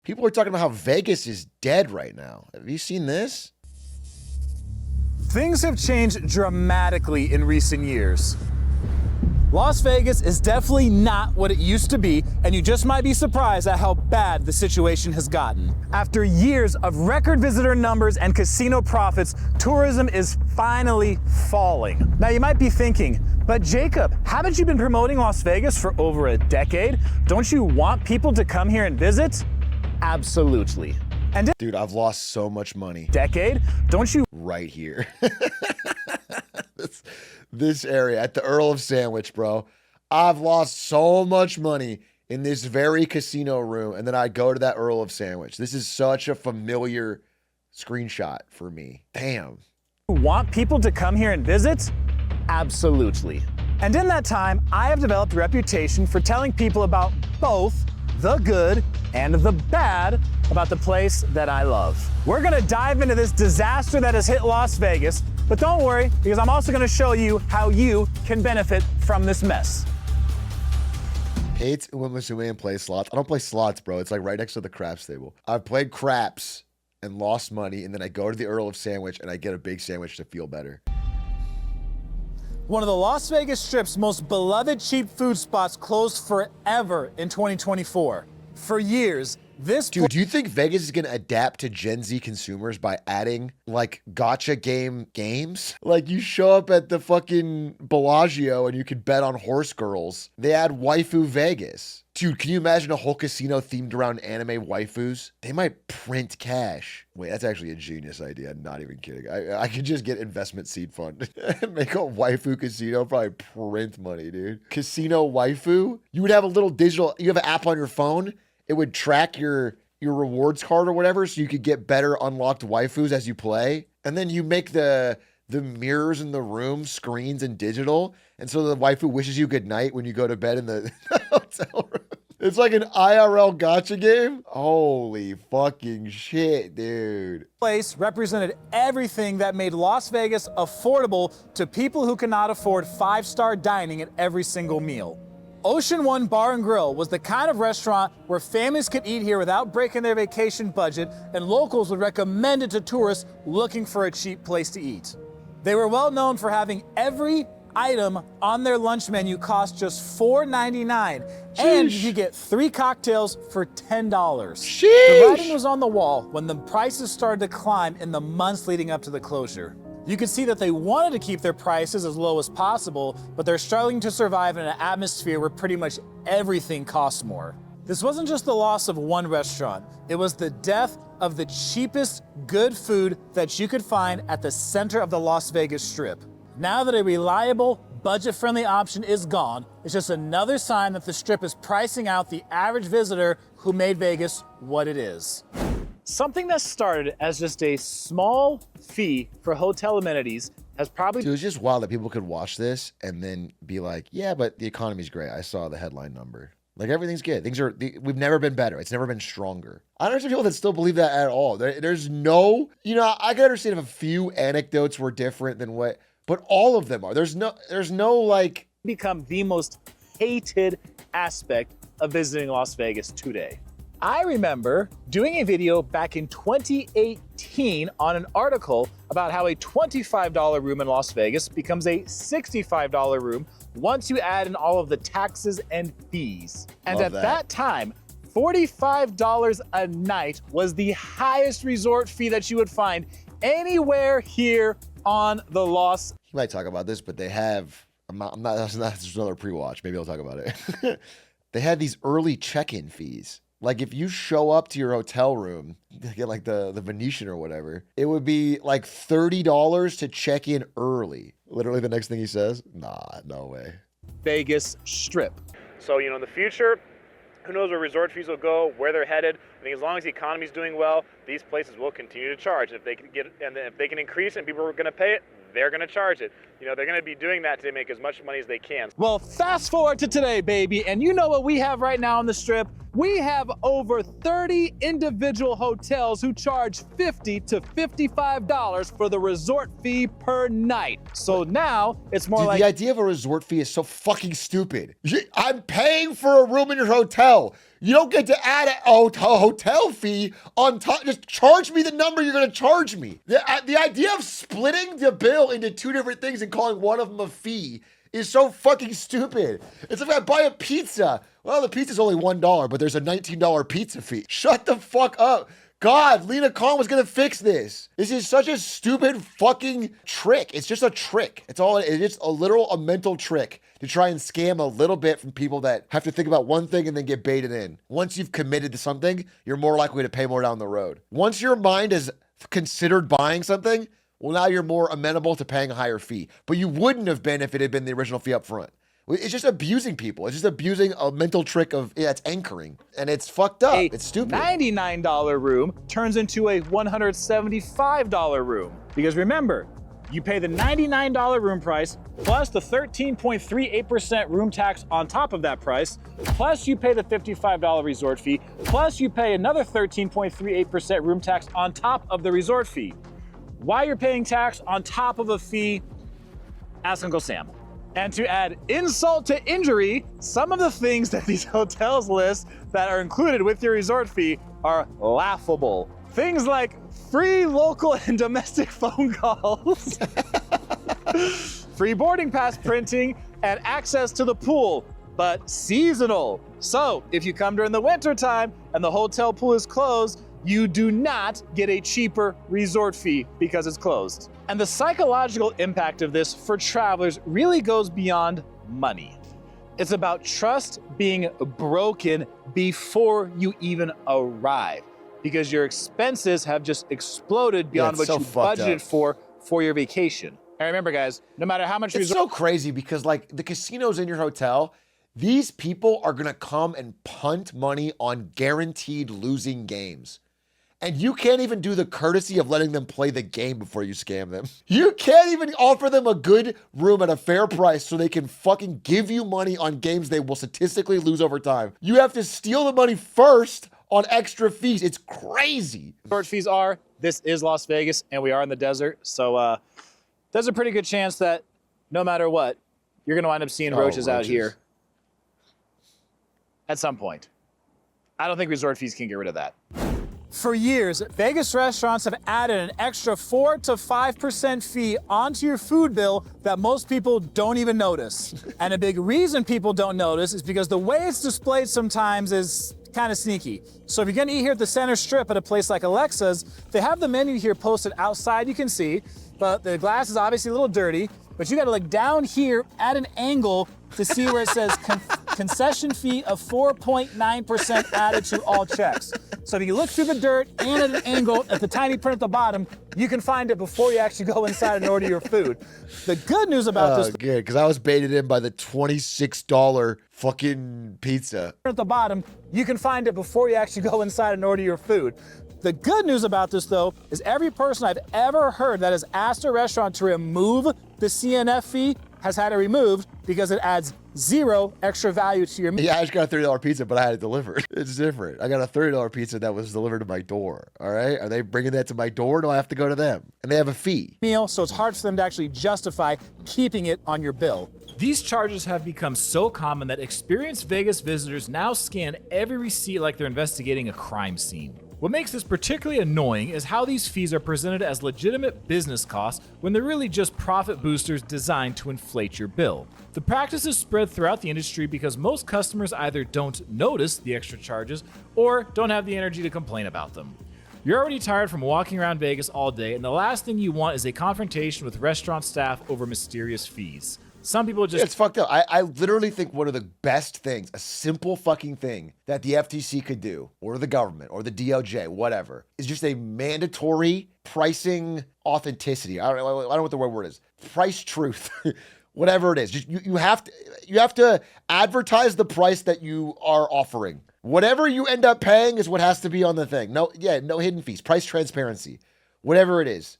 People are talking about how Vegas is dead right now. Have you seen this? Things have changed dramatically in recent years. Las Vegas is definitely not what it used to be, and you just might be surprised at how bad the situation has gotten. After years of record visitor numbers and casino profits, tourism is finally falling. Now you might be thinking, but Jacob, haven't you been promoting Las Vegas for over a decade? Don't you want people to come here and visit? Absolutely. And Dude, I've lost so much money. Decade, don't you? Right here. This area at the Earl of Sandwich, bro. I've lost so much money in this very casino room, and then I go to that Earl of Sandwich. This is such a familiar screenshot for me. Damn. Want people to come here and visit? Absolutely. And in that time, I have developed a reputation for telling people about both the good and the bad about the place that I love. We're gonna dive into this disaster that has hit Las Vegas, but don't worry, because I'm also gonna show you how you can benefit from this mess. Pay to Umamusume and play slots. I don't play slots, bro. It's like right next to the craps table. I've played craps and lost money, and then I go to the Earl of Sandwich and I get a big sandwich to feel better. One of the Las Vegas Strip's most beloved cheap food spots closed forever in 2024. For years, Dude, do you think Vegas is going to adapt to Gen Z consumers by adding like gotcha games? Like you show up at the fucking Bellagio and you can bet on horse girls. They add waifu Vegas. Dude, can you imagine a whole casino themed around anime waifus? They might print cash. Wait, that's actually a genius idea. I'm not even kidding. I could just get investment seed fund. Make a waifu casino, probably print money, dude. Casino waifu? You would have a little digital, you have an app on your phone. It would track your rewards card or whatever, so you could get better unlocked waifus as you play. And then you make the mirrors in the room screens and digital. And so the waifu wishes you good night when you go to bed in the hotel room. It's like an IRL gotcha game. Holy fucking shit, dude. Place represented everything that made Las Vegas affordable to people who cannot afford five-star dining at every single meal. Ocean One Bar and Grill was the kind of restaurant where families could eat here without breaking their vacation budget, and locals would recommend it to tourists looking for a cheap place to eat. They were well known for having every item on their lunch menu cost just $4.99, and you could get 3 cocktails for $10. Sheesh. The writing was on the wall when the prices started to climb in the months leading up to the closure. You could see that they wanted to keep their prices as low as possible, but they're struggling to survive in an atmosphere where pretty much everything costs more. This wasn't just the loss of one restaurant, it was the death of the cheapest good food that you could find at the center of the Las Vegas Strip. Now that a reliable, budget-friendly option is gone, it's just another sign that the Strip is pricing out the average visitor who made Vegas what it is. Something that started as just a small fee for hotel amenities has probably... Dude, it's just wild that people could watch this and then be like, yeah, but the economy's great. I saw the headline number. Like, everything's good. We've never been better. It's never been stronger. I don't understand people that still believe that at all. There's no, I can understand if a few anecdotes were different than what, but all of them are. There's no like... become the most hated aspect of visiting Las Vegas today. I remember doing a video back in 2018 on an article about how a $25 room in Las Vegas becomes a $65 room once you add in all of the taxes and fees. And at that time, $45 a night was the highest resort fee that you would find anywhere here on the Las. You might talk about this, but they have, that's just another pre-watch. Maybe I'll talk about it. They had these early check-in fees. Like if you show up to your hotel room, get like the Venetian or whatever, it would be like $30 to check in early. Literally the next thing he says, nah, no way. Vegas Strip. So, in the future, who knows where resort fees will go, where they're headed. I think as long as the economy's doing well, these places will continue to charge. If they can if they can increase it and people are going to pay it, they're going to charge it. They're going to be doing that to make as much money as they can. Well, fast forward to today, baby, and you know what we have right now on the Strip? We have over 30 individual hotels who charge $50 to $55 for the resort fee per night. So now it's more like... The idea of a resort fee is so fucking stupid. I'm paying for a room in your hotel. You don't get to add a hotel fee on top. Just charge me the number you're going to charge me. The idea of splitting the bill into two different things and calling one of them a fee is so fucking stupid. It's like I buy a pizza. Well, the pizza's only $1, but there's a $19 pizza fee. Shut the fuck up. God, Lena Khan was gonna fix this. This is such a stupid fucking trick. It's just a trick. It's just a mental trick to try and scam a little bit from people that have to think about one thing and then get baited in. Once you've committed to something, you're more likely to pay more down the road. Once your mind has considered buying something, well, now you're more amenable to paying a higher fee. But you wouldn't have been if it had been the original fee up front. It's just abusing people. It's just abusing a mental trick of, it's anchoring. And it's fucked up. It's stupid. $99 room turns into a $175 room. Because remember, you pay the $99 room price plus the 13.38% room tax on top of that price, plus you pay the $55 resort fee, plus you pay another 13.38% room tax on top of the resort fee. Why you're paying tax on top of a fee, ask Uncle Sam. And to add insult to injury, some of the things that these hotels list that are included with your resort fee are laughable. Things like free local and domestic phone calls, free boarding pass printing, and access to the pool, but seasonal. So if you come during the winter time and the hotel pool is closed, you do not get a cheaper resort fee because it's closed. And the psychological impact of this for travelers really goes beyond money. It's about trust being broken before you even arrive, because your expenses have just exploded beyond what you budgeted for your vacation. And remember, guys, no matter how much it's so crazy because like the casinos in your hotel, these people are gonna come and punt money on guaranteed losing games. And you can't even do the courtesy of letting them play the game before you scam them. You can't even offer them a good room at a fair price so they can fucking give you money on games they will statistically lose over time. You have to steal the money first on extra fees. It's crazy. Resort fees are, this is Las Vegas and we are in the desert. So there's a pretty good chance that no matter what, you're gonna wind up seeing roaches out here at some point. I don't think resort fees can get rid of that. For years, Vegas restaurants have added an extra 4 to 5% fee onto your food bill that most people don't even notice. And a big reason people don't notice is because the way it's displayed sometimes is kind of sneaky. So if you're gonna eat here at the center strip at a place like Alexa's, they have the menu here posted outside, you can see, but the glass is obviously a little dirty, but you gotta look down here at an angle to see where it says concession fee of 4.9% added to all checks. So if you look through the dirt and at an angle at the tiny print at the bottom, you can find it before you actually go inside and order your food. The good news about this— good, because I was baited in by the $26 fucking pizza. At the bottom, you can find it before you actually go inside and order your food. The good news about this, though, is every person I've ever heard that has asked a restaurant to remove the CNF fee has had it removed because it adds zero extra value to your meal. Yeah, I just got a $30 pizza, but I had it delivered. It's different. I got a $30 pizza that was delivered to my door, all right? Are they bringing that to my door, or do I have to go to them? And they have a fee. So it's hard for them to actually justify keeping it on your bill. These charges have become so common that experienced Vegas visitors now scan every receipt like they're investigating a crime scene. What makes this particularly annoying is how these fees are presented as legitimate business costs when they're really just profit boosters designed to inflate your bill. The practice is spread throughout the industry because most customers either don't notice the extra charges or don't have the energy to complain about them. You're already tired from walking around Vegas all day, and the last thing you want is a confrontation with restaurant staff over mysterious fees. Some people just— It's fucked up. I literally think one of the best things, a simple fucking thing that the FTC could do, or the government, or the DOJ, whatever, is just a mandatory pricing authenticity. I don't know what the right word is. Price truth. Whatever it is. Just you have to advertise the price that you are offering. Whatever you end up paying is what has to be on the thing. No hidden fees. Price transparency. Whatever it is.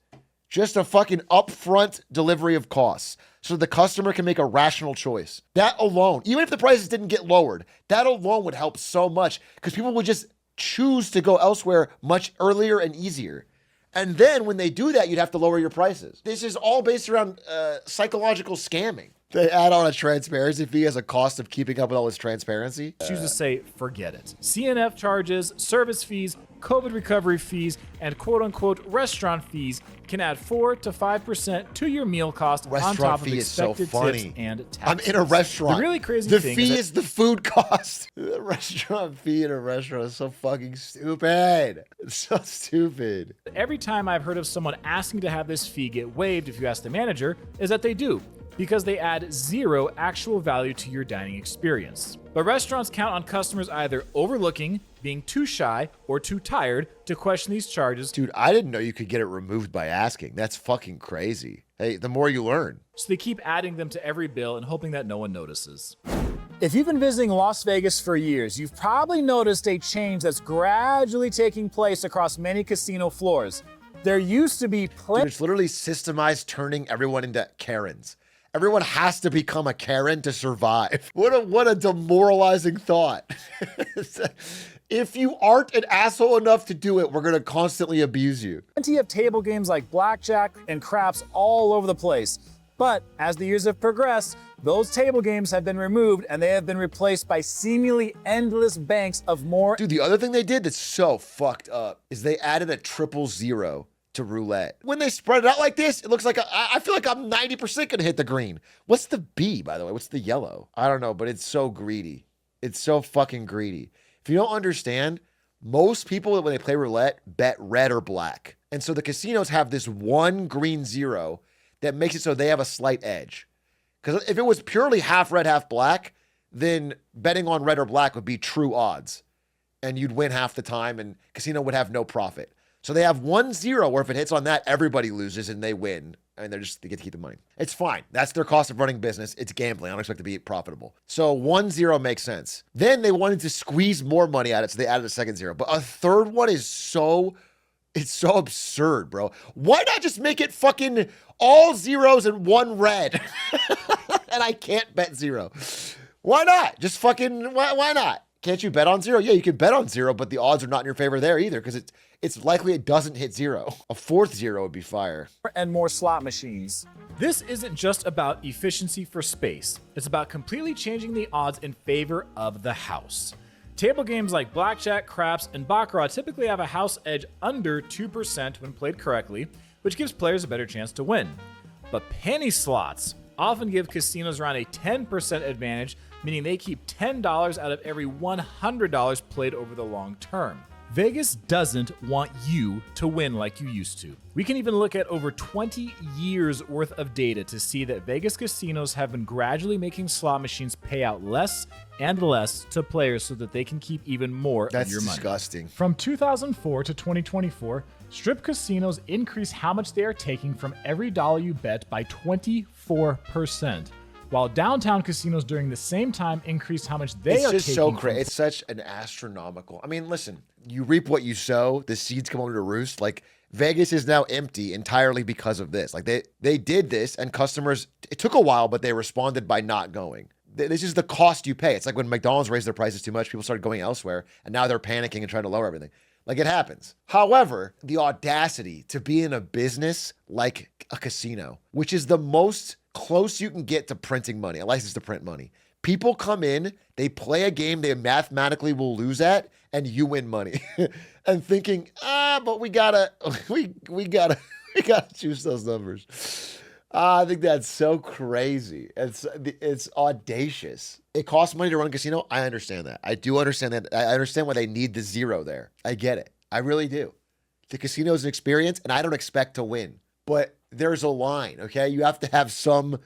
Just a fucking upfront delivery of costs so the customer can make a rational choice. That alone, even if the prices didn't get lowered, that alone would help so much because people would just choose to go elsewhere much earlier and easier. And then when they do that, you'd have to lower your prices. This is all based around psychological scamming. They add on a transparency fee as a cost of keeping up with all this transparency. Choose to say, forget it. CNF charges, service fees, COVID recovery fees, and quote-unquote restaurant fees can add 4 to 5% to your meal cost on Restaurant top of fee is so expected funny. tips and taxes. I'm in a restaurant. The really crazy the thing fee is is the food cost. The restaurant fee in a restaurant is so fucking stupid. It's so stupid. every time I've heard of someone asking to have this fee get waived if you ask the manager, is that they do, because they add zero actual value to your dining experience. But restaurants count on customers either overlooking, being too shy, or too tired to question these charges. Dude, I didn't know you could get it removed by asking. That's fucking crazy. Hey, the more you learn. So they keep adding them to every bill and hoping that no one notices. If you've been visiting Las Vegas for years, you've probably noticed a change that's gradually taking place across many casino floors. There used to be Dude, it's literally systemized turning everyone into Karens. Everyone has to become a Karen to survive. What a demoralizing thought. If you aren't an asshole enough to do it, we're gonna constantly abuse you. plenty of table games like blackjack and craps all over the place. But as the years have progressed, those table games have been removed and they have been replaced by seemingly endless banks of more. Dude, the other thing they did that's so fucked up is they added a 000 to roulette. When they spread it out like this, it looks like I feel like I'm 90% gonna hit the green. What's the B, by the way? What's the yellow? I don't know, but it's so greedy. It's so fucking greedy. If you don't understand, most people when they play roulette bet red or black. And so the casinos have this one green 0 that makes it so they have a slight edge. Because if it was purely half red, half black, then betting on red or black would be true odds. And you'd win half the time and casino would have no profit. So they have 1-0 where if it hits on that, everybody loses and they win. And they get to keep the money. It's fine. That's their cost of running business. It's gambling. I don't expect it to be profitable. So 1-0 makes sense. Then they wanted to squeeze more money out of it, so they added a second 0. But a third one is it's so absurd, bro. Why not just make it fucking all zeros and one red? And I can't bet 0. Why not? Just fucking, why not? Can't you bet on 0? Yeah, you can bet on 0, but the odds are not in your favor there either because it's likely it doesn't hit 0. A fourth 0 would be fire. And more slot machines. This isn't just about efficiency for space. It's about completely changing the odds in favor of the house. Table games like blackjack, craps, and baccarat typically have a house edge under 2% when played correctly, which gives players a better chance to win. But penny slots often give casinos around a 10% advantage, meaning they keep $10 out of every $100 played over the long term. Vegas doesn't want you to win like you used to. We can even look at over 20 years worth of data to see that Vegas casinos have been gradually making slot machines pay out less and less to players so that they can keep even more of That's your money. disgusting. From 2004 to 2024, strip casinos increase how much they are taking from every dollar you bet by 24%. While downtown casinos during the same time increased how much they are taking. It's just so crazy. It's such an astronomical. I mean, listen, you reap what you sow. The seeds come home to roost. Like Vegas is now empty entirely because of this. Like they did this, and customers. It took a while, but they responded by not going. This is the cost you pay. It's like when McDonald's raised their prices too much, people started going elsewhere, and now they're panicking and trying to lower everything. Like it happens. However, the audacity to be in a business like a casino, which is the most close you can get to printing money, a license to print money. People come in, they play a game they mathematically will lose at, and you win money. And thinking, but we gotta choose those numbers. I think that's so crazy. It's audacious. It costs money to run a casino. I understand that. I do understand that. I understand why they need the 0 there. I get it. I really do. The casino is an experience, and I don't expect to win. But there's a line, okay? You have to have some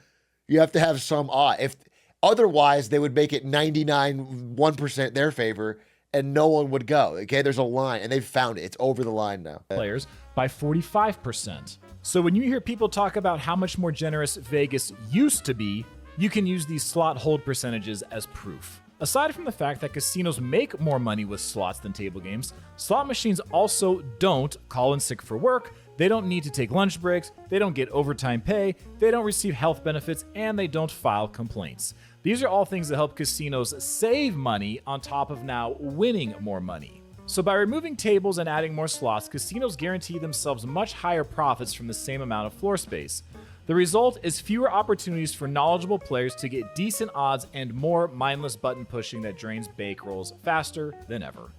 odd. If otherwise, they would make it 1% their favor, and no one would go. Okay, there's a line, and they've found it. It's over the line now. Players by 45%. So when you hear people talk about how much more generous Vegas used to be, you can use these slot hold percentages as proof. Aside from the fact that casinos make more money with slots than table games, slot machines also don't call in sick for work, they don't need to take lunch breaks, they don't get overtime pay, they don't receive health benefits, and they don't file complaints. These are all things that help casinos save money on top of now winning more money. So by removing tables and adding more slots, casinos guarantee themselves much higher profits from the same amount of floor space. The result is fewer opportunities for knowledgeable players to get decent odds and more mindless button pushing that drains bankrolls faster than ever.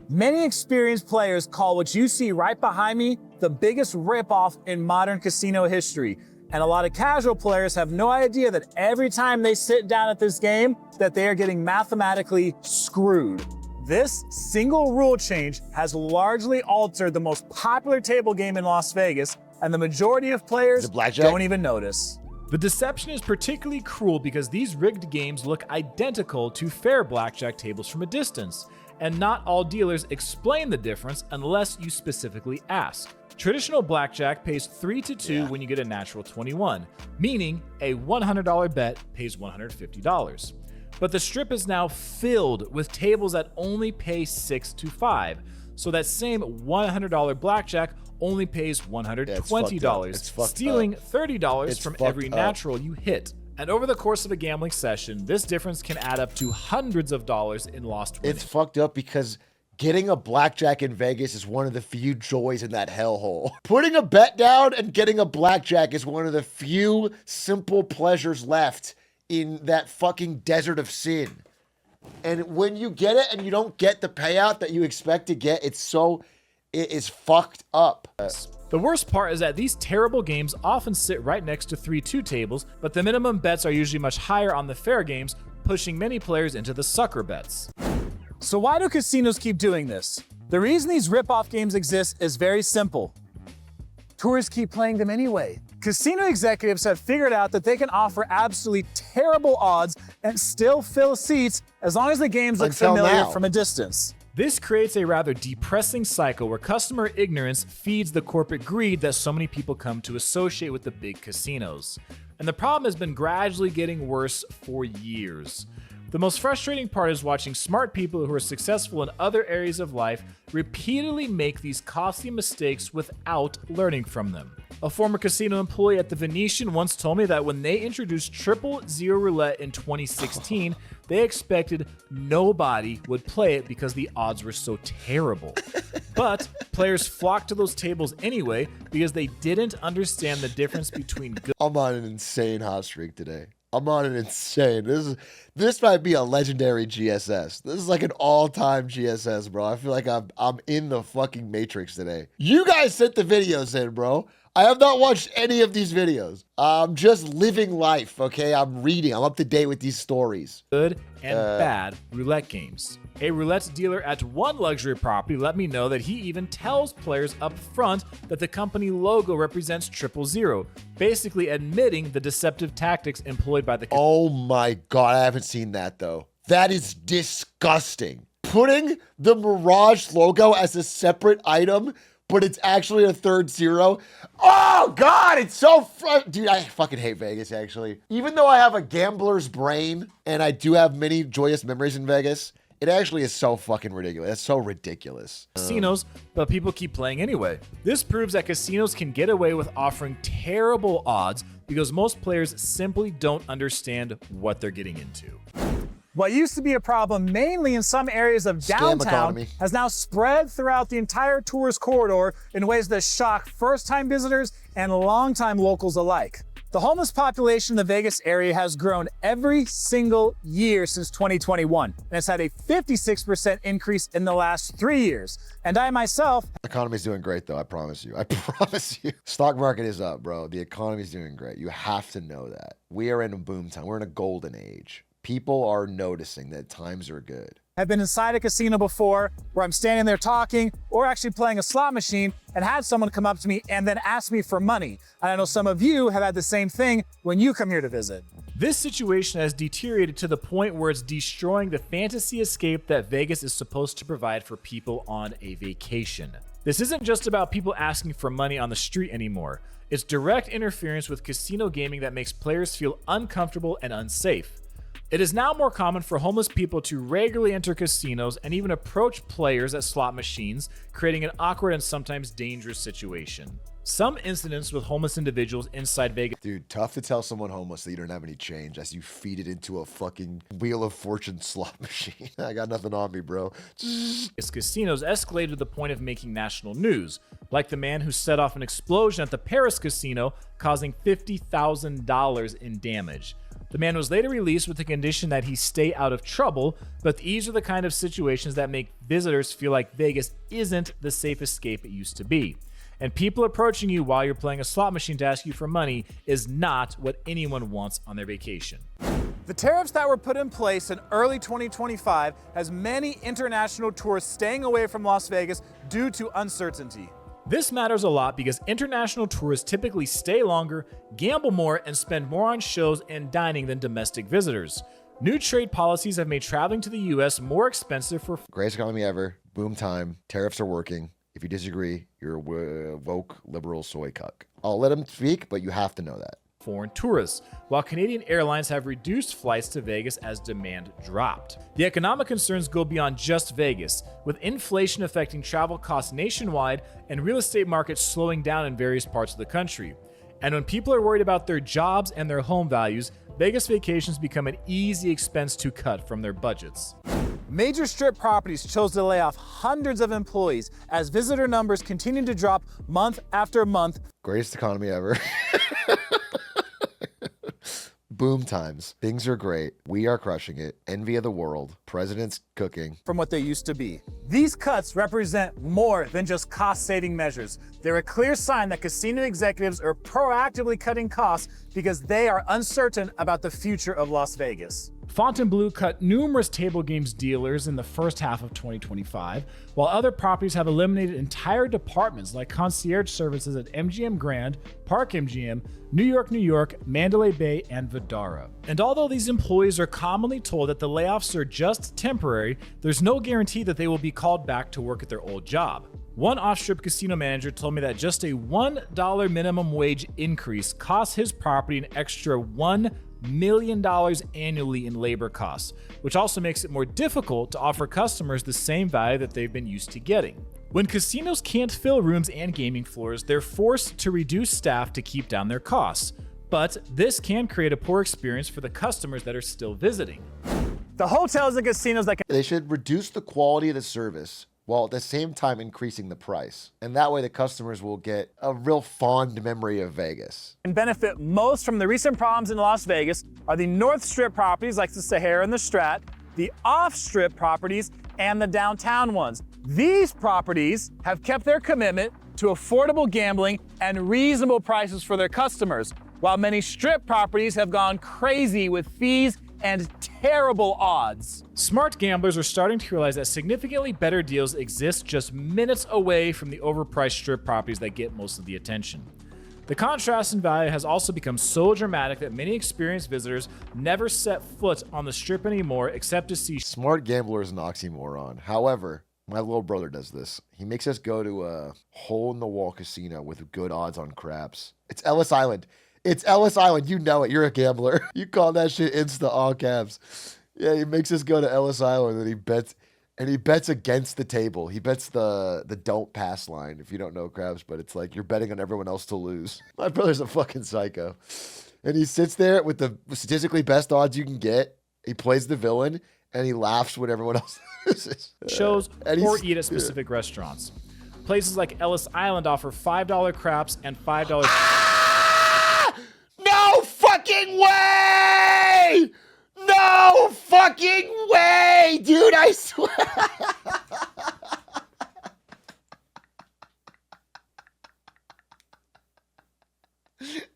Many experienced players call what you see right behind me the biggest ripoff in modern casino history. And a lot of casual players have no idea that every time they sit down at this game, that they are getting mathematically screwed. This single rule change has largely altered the most popular table game in Las Vegas, and the majority of players don't even notice. The deception is particularly cruel because these rigged games look identical to fair blackjack tables from a distance, and not all dealers explain the difference unless you specifically ask. Traditional blackjack pays 3-2 when you get a natural 21, meaning a $100 bet pays $150. But the strip is now filled with tables that only pay 6-5, so that same $100 blackjack only pays $120, stealing $30 from every natural you hit. And over the course of a gambling session, this difference can add up to hundreds of dollars in lost winnings. It's fucked up because getting a blackjack in Vegas is one of the few joys in that hellhole. Putting a bet down and getting a blackjack is one of the few simple pleasures left in that fucking desert of sin. And when you get it and you don't get the payout that you expect to get, it is fucked up. The worst part is that these terrible games often sit right next to 3-2 tables, but the minimum bets are usually much higher on the fair games, pushing many players into the sucker bets. So why do casinos keep doing this? The reason these rip-off games exist is very simple. Tourists keep playing them anyway. Casino executives have figured out that they can offer absolutely terrible odds and still fill seats as long as the games look familiar from a distance. This creates a rather depressing cycle where customer ignorance feeds the corporate greed that so many people come to associate with the big casinos. And the problem has been gradually getting worse for years. The most frustrating part is watching smart people who are successful in other areas of life repeatedly make these costly mistakes without learning from them. A former casino employee at the Venetian once told me that when they introduced 000 roulette in 2016, they expected nobody would play it because the odds were so terrible. But players flocked to those tables anyway because they didn't understand the difference between good. I'm on an insane hot streak today. I'm on an insane. This might be a legendary GSS. This is like an all-time GSS, bro. I feel like I'm in the fucking Matrix today. You guys sent the videos in, bro. I have not watched any of these videos. I'm just living life, okay? I'm reading. I'm up to date with these stories. Good and bad roulette games. A roulette dealer at one luxury property let me know that he even tells players up front that the company logo represents 000, basically admitting the deceptive tactics employed by the casino. Oh my God, I haven't seen that though. That is disgusting. Putting the Mirage logo as a separate item, but it's actually a third zero. Oh God, it's so dude, I fucking hate Vegas actually. Even though I have a gambler's brain and I do have many joyous memories in Vegas, it actually is so fucking ridiculous. It's so ridiculous. Casinos, but people keep playing anyway. This proves that casinos can get away with offering terrible odds because most players simply don't understand what they're getting into. What used to be a problem mainly in some areas of downtown has now spread throughout the entire tourist corridor in ways that shock first-time visitors and long-time locals alike. The homeless population in the Vegas area has grown every single year since 2021, and it's had a 56% increase in the last 3 years. And I myself... The economy's doing great though, I promise you. I promise you. Stock market is up, bro. The economy's doing great. You have to know that. We are in a boom time. We're in a golden age. People are noticing that times are good. I've been inside a casino before where I'm standing there talking or actually playing a slot machine and had someone come up to me and then ask me for money. And I know some of you have had the same thing when you come here to visit. This situation has deteriorated to the point where it's destroying the fantasy escape that Vegas is supposed to provide for people on a vacation. This isn't just about people asking for money on the street anymore. It's direct interference with casino gaming that makes players feel uncomfortable and unsafe. It is now more common for homeless people to regularly enter casinos and even approach players at slot machines, creating an awkward and sometimes dangerous situation. Some incidents with homeless individuals inside Vegas Dude, tough to tell someone homeless that you don't have any change as you feed it into a fucking Wheel of Fortune slot machine. I got nothing on me, bro. casinos escalated to the point of making national news, like the man who set off an explosion at the Paris casino, causing $50,000 in damage. The man was later released with the condition that he stay out of trouble, but these are the kind of situations that make visitors feel like Vegas isn't the safe escape it used to be. And people approaching you while you're playing a slot machine to ask you for money is not what anyone wants on their vacation. The tariffs that were put in place in early 2025 has many international tourists staying away from Las Vegas due to uncertainty. This matters a lot because international tourists typically stay longer, gamble more, and spend more on shows and dining than domestic visitors. New trade policies have made traveling to the US more expensive for Greatest economy ever. Boom time. Tariffs are working. If you disagree, you're a woke liberal soy cuck. I'll let him speak, but you have to know that. foreign tourists, while Canadian airlines have reduced flights to Vegas as demand dropped. The economic concerns go beyond just Vegas, with inflation affecting travel costs nationwide and real estate markets slowing down in various parts of the country. And when people are worried about their jobs and their home values, Vegas vacations become an easy expense to cut from their budgets. Major strip properties chose to lay off hundreds of employees as visitor numbers continue to drop month after month. Greatest economy ever. Boom times. Things are great. We are crushing it. Envy of the world. President's cooking. From what they used to be. These cuts represent more than just cost-saving measures. They're a clear sign that casino executives are proactively cutting costs because they are uncertain about the future of Las Vegas. Fontainebleau cut numerous table games dealers in the first half of 2025, while other properties have eliminated entire departments like concierge services at MGM Grand, Park MGM, New York, Mandalay Bay, and Vdara. And although these employees are commonly told that the layoffs are just temporary, there's no guarantee that they will be called back to work at their old job. One off-strip casino manager told me that just a $1 minimum wage increase costs his property an extra $1 million annually in labor costs, which also makes it more difficult to offer customers the same value that they've been used to getting. When casinos can't fill rooms and gaming floors, they're forced to reduce staff to keep down their costs. But this can create a poor experience for the customers that are still visiting. The hotels and casinos that They should reduce the quality of the service while at the same time increasing the price. And that way the customers will get a real fond memory of Vegas. can benefit most from the recent problems in Las Vegas are the North Strip properties like the Sahara and the Strat, the off-strip properties, and the downtown ones. These properties have kept their commitment to affordable gambling and reasonable prices for their customers, while many strip properties have gone crazy with fees and terrible odds. Smart gamblers are starting to realize that significantly better deals exist just minutes away from the overpriced strip properties that get most of the attention. The contrast in value has also become so dramatic that many experienced visitors never set foot on the strip anymore except to see Smart gambler is an oxymoron. However, my little brother does this. He makes us go to a hole-in-the-wall casino with good odds on craps. It's Ellis Island. It's Ellis Island. You know it. You're a gambler. You call that shit Insta all caps. Yeah, he makes us go to Ellis Island and he bets against the table. He bets the don't pass line, if you don't know craps, but it's like you're betting on everyone else to lose. My brother's a fucking psycho. And he sits there with the statistically best odds you can get. He plays the villain and he laughs when everyone else loses. shows And or he's- eat at specific restaurants. Places like Ellis Island offer $5 craps and $5 No fucking way! No fucking way, dude, I swear.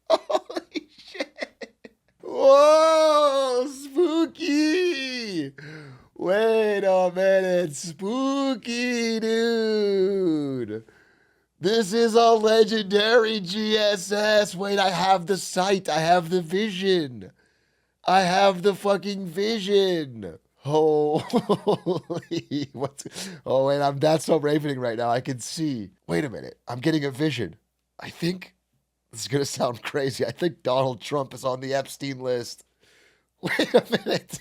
Holy shit. Whoa, spooky. Wait a minute, spooky, dude. This is a legendary GSS. Wait, I have the sight. I have the vision. I have the fucking vision. Holy, what's... Oh, wait, that's so ravening right now. I can see. Wait a minute. I'm getting a vision. I think, this is going to sound crazy. I think Donald Trump is on the Epstein list. Wait a minute.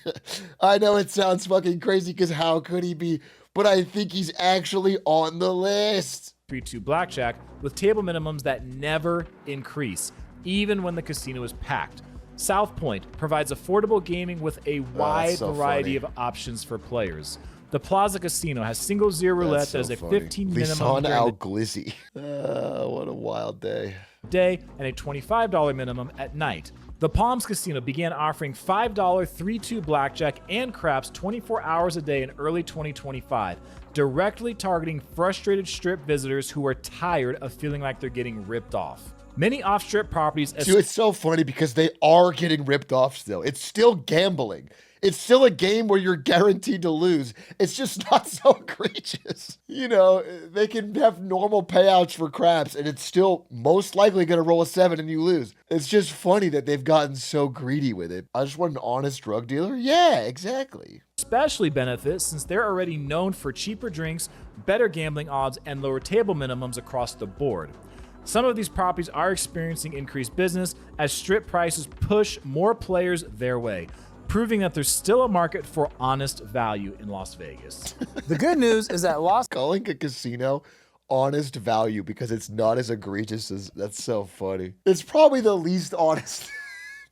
I know it sounds fucking crazy because how could he be? But I think he's actually on the list. 3-2 blackjack with table minimums that never increase, even when the casino is packed. South Point provides affordable gaming with a wide variety of options for players. The Plaza Casino has single zero roulette that is a 15 minimum Lisan Al during Glizzy. What a wild day. the day and a $25 minimum at night. The Palms Casino began offering $5 3-2 blackjack and craps 24 hours a day in early 2025, directly targeting frustrated Strip visitors who are tired of feeling like they're getting ripped off. Many off-strip properties... Dude, it's so funny because they are getting ripped off still. It's still gambling. It's still a game where you're guaranteed to lose. It's just not so egregious. You know, they can have normal payouts for craps and it's still most likely going to roll a 7 and you lose. It's just funny that they've gotten so greedy with it. I just want an honest drug dealer? Yeah, exactly. Especially benefit since they're already known for cheaper drinks, better gambling odds, and lower table minimums across the board. Some of these properties are experiencing increased business as Strip prices push more players their way, proving that there's still a market for honest value in Las Vegas. The good news is that Calling a casino honest value because it's not as egregious as... That's so funny. It's probably the least honest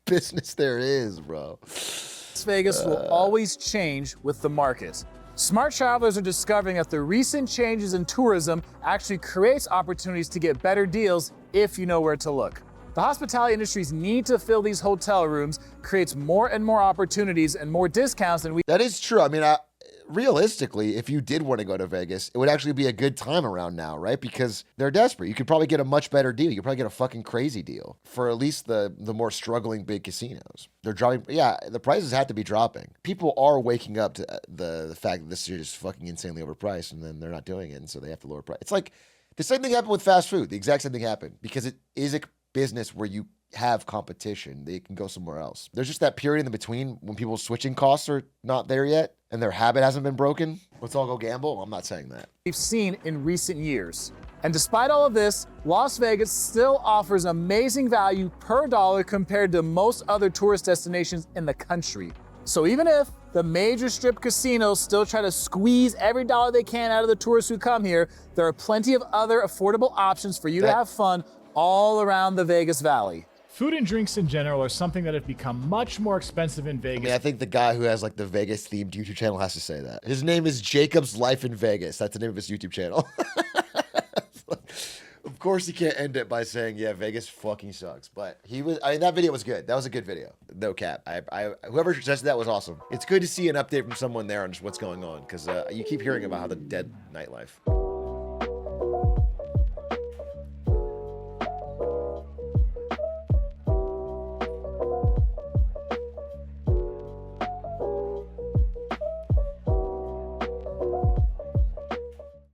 business there is, bro. Las Vegas will always change with the market. Smart travelers are discovering that the recent changes in tourism actually creates opportunities to get better deals if you know where to look. The hospitality industry's need to fill these hotel rooms creates more and more opportunities and more discounts than we... That is true. I mean, realistically, if you did want to go to Vegas, it would actually be a good time around now, right? Because they're desperate. You could probably get a much better deal. You could probably get a fucking crazy deal for at least the more struggling big casinos. They're dropping, yeah, the prices have to be dropping. People are waking up to the fact that this shit is fucking insanely overpriced, and then they're not doing it, and so they have to lower price. It's like the same thing happened with fast food. The exact same thing happened because it is a business where you have competition. They can go somewhere else. There's just that period in the between when people's switching costs are not there yet and their habit hasn't been broken. Let's all go gamble. I'm not saying that. We've seen in recent years. And despite all of this, Las Vegas still offers amazing value per dollar compared to most other tourist destinations in the country. So even if the major Strip casinos still try to squeeze every dollar they can out of the tourists who come here, there are plenty of other affordable options for you to have fun all around the Vegas Valley. Food and drinks in general are something that have become much more expensive in Vegas. I mean, I think the guy who has like the Vegas themed YouTube channel has to say that. His name is Jacob's Life in Vegas. That's the name of his YouTube channel. Of course, he can't end it by saying, yeah, Vegas fucking sucks. But that video was good. That was a good video. No cap. Whoever suggested that was awesome. It's good to see an update from someone there on just what's going on because you keep hearing about how the dead nightlife.